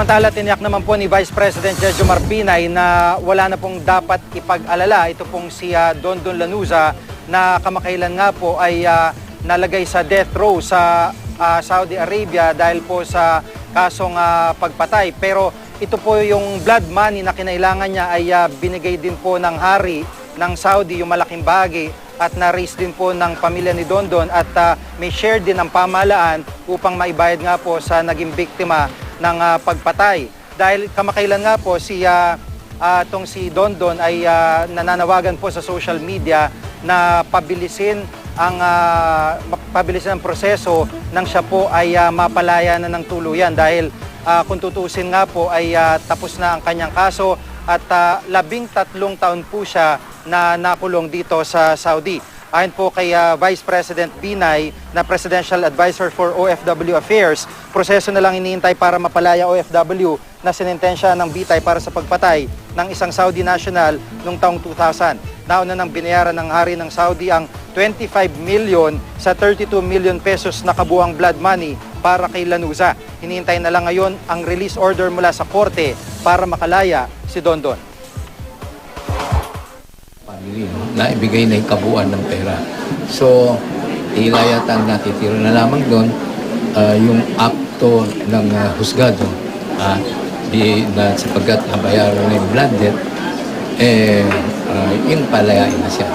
Samantala, tiniyak naman po ni Vice President Jejomar Binay na wala na pong dapat ipag-alala. Ito pong si Dondon Lanuza na kamakailan nga po ay nalagay sa death row sa Saudi Arabia dahil po sa kasong pagpatay. Pero ito po yung blood money na kinailangan niya ay binigay din po ng hari ng Saudi, yung malaking bahagi, at na-raise din po ng pamilya ni Dondon at may share din ng pamahalaan upang maibayad nga po sa naging biktima ng pagpatay. Dahil kamakailan nga po si Dondon ay nananawagan po sa social media na pabilisin ang proseso nang siya po ay mapalaya na ng tuluyan dahil kung tutuusin nga po ay tapos na ang kanyang kaso at 13 taon po siya na nakulong dito sa Saudi. Ayon po kay Vice President Binay na Presidential Advisor for OFW Affairs, proseso na lang iniintay para mapalaya OFW na sinintensya ng bitay para sa pagpatay ng isang Saudi national noong taong 2000. Nauna nang binayaran ng hari ng Saudi ang 25 million sa 32 million pesos na kabuang blood money para kay Lanuza. Hinihintay na lang ngayon ang release order mula sa korte para makalaya si Dondon. Na ibigay na yung kabuuan ng pera. So, ilayatan natitira na lamang doon yung akto ng husgado na sapagkat nabayaran na yung blood debt, yung palayain na siya.